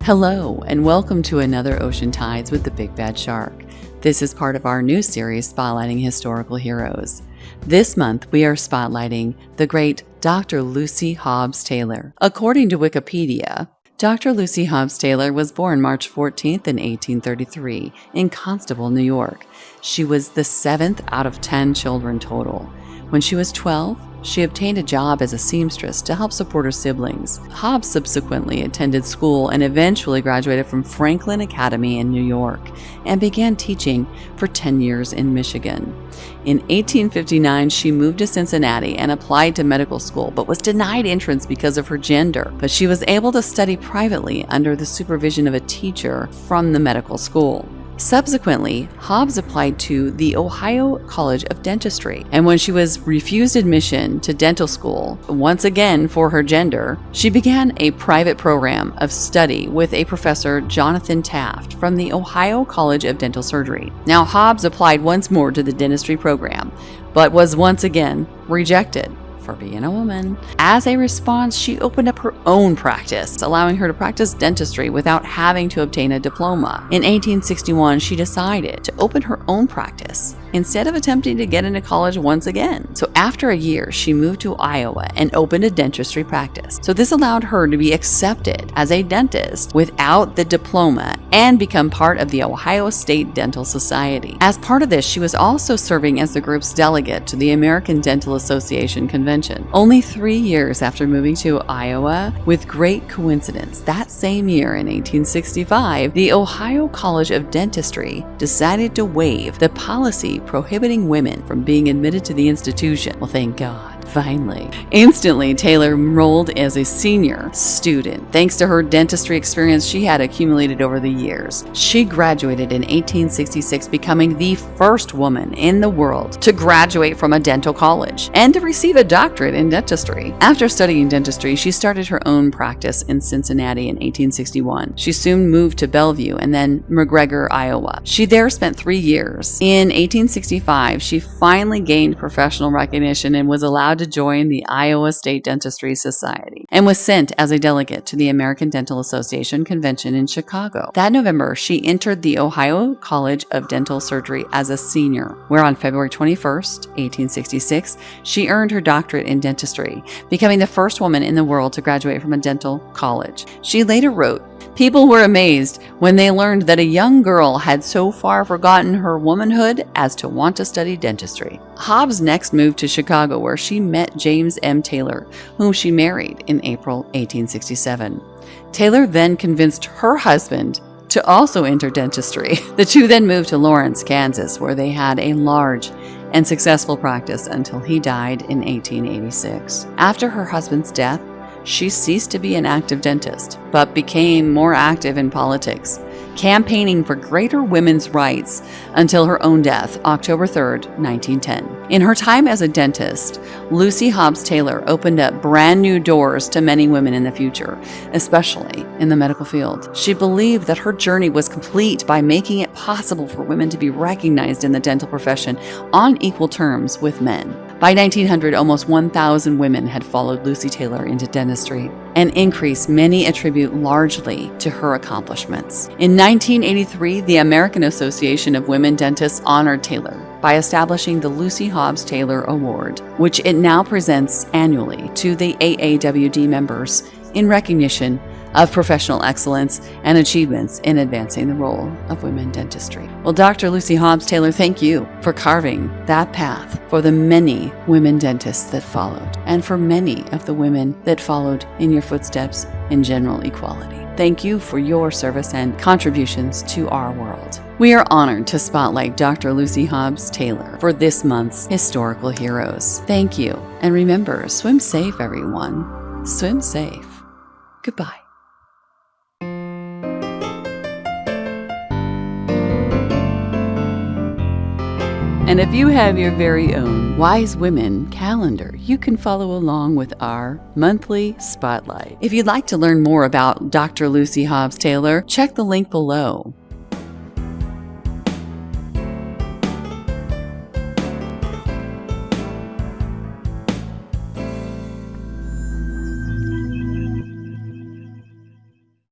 Hello, and welcome to another Ocean Tides with the Big Bad Shark. This is part of our new series spotlighting historical heroes. This month, we are spotlighting the great Dr. Lucy Hobbs Taylor. According to Wikipedia, Dr. Lucy Hobbs Taylor was born March 14th in 1833 in Constable, New York. She was the seventh out of 10 children total. When she was 12, she obtained a job as a seamstress to help support her siblings. Hobbs subsequently attended school and eventually graduated from Franklin Academy in New York and began teaching for 10 years in Michigan. In 1859, she moved to Cincinnati and applied to medical school, but was denied entrance because of her gender. But she was able to study privately under the supervision of a teacher from the medical school. Subsequently, Hobbs applied to the Ohio College of Dentistry, and when she was refused admission to dental school, once again for her gender, she began a private program of study with a professor, Jonathan Taft, from the Ohio College of Dental Surgery. Now, Hobbs applied once more to the dentistry program, but was once again rejected for being a woman. As a response, she opened up her own practice, allowing her to practice dentistry without having to obtain a diploma. In 1861, she decided to open her own practice instead of attempting to get into college once again. So after a year, she moved to Iowa and opened a dentistry practice. So this allowed her to be accepted as a dentist without the diploma and become part of the Ohio State Dental Society. As part of this, she was also serving as the group's delegate to the American Dental Association convention. Only 3 years after moving to Iowa, with great coincidence, that same year in 1865, the Ohio College of Dentistry decided to waive the policy prohibiting women from being admitted to the institution. Well, thank God. Finally. Instantly, Taylor enrolled as a senior student. Thanks to her dentistry experience she had accumulated over the years. She graduated in 1866, becoming the first woman in the world to graduate from a dental college and to receive a doctorate in dentistry. After studying dentistry, she started her own practice in Cincinnati in 1861. She soon moved to Bellevue and then McGregor, Iowa. She there spent 3 years. In 1865, she finally gained professional recognition and was allowed to join the Iowa State Dentistry Society and was sent as a delegate to the American Dental Association convention in Chicago. That November, she entered the Ohio College of Dental Surgery as a senior, where on February 21st, 1866, she earned her doctorate in dentistry, becoming the first woman in the world to graduate from a dental college. She later wrote, "People were amazed when they learned that a young girl had so far forgotten her womanhood as to want to study dentistry." Hobbs next moved to Chicago, where she met James M. Taylor, whom she married in April 1867. Taylor then convinced her husband to also enter dentistry. The two then moved to Lawrence, Kansas, where they had a large and successful practice until he died in 1886. After her husband's death, she ceased to be an active dentist, but became more active in politics, campaigning for greater women's rights until her own death, October 3rd, 1910. In her time as a dentist, Lucy Hobbs Taylor opened up brand new doors to many women in the future, especially in the medical field. She believed that her journey was complete by making it possible for women to be recognized in the dental profession on equal terms with men. By 1900, almost 1,000 women had followed Lucy Taylor into dentistry, an increase many attribute largely to her accomplishments. In 1983, the American Association of Women Dentists honored Taylor by establishing the Lucy Hobbs Taylor Award, which it now presents annually to the AAWD members in recognition of professional excellence and achievements in advancing the role of women dentistry. Well, Dr. Lucy Hobbs Taylor, thank you for carving that path for the many women dentists that followed, and for many of the women that followed in your footsteps in general equality. Thank you for your service and contributions to our world. We are honored to spotlight Dr. Lucy Hobbs Taylor for this month's Historical Heroes. Thank you, and remember, swim safe, everyone. Swim safe. Goodbye. And if you have your very own Wise Women calendar, you can follow along with our monthly spotlight. If you'd like to learn more about Dr. Lucy Hobbs Taylor, check the link below.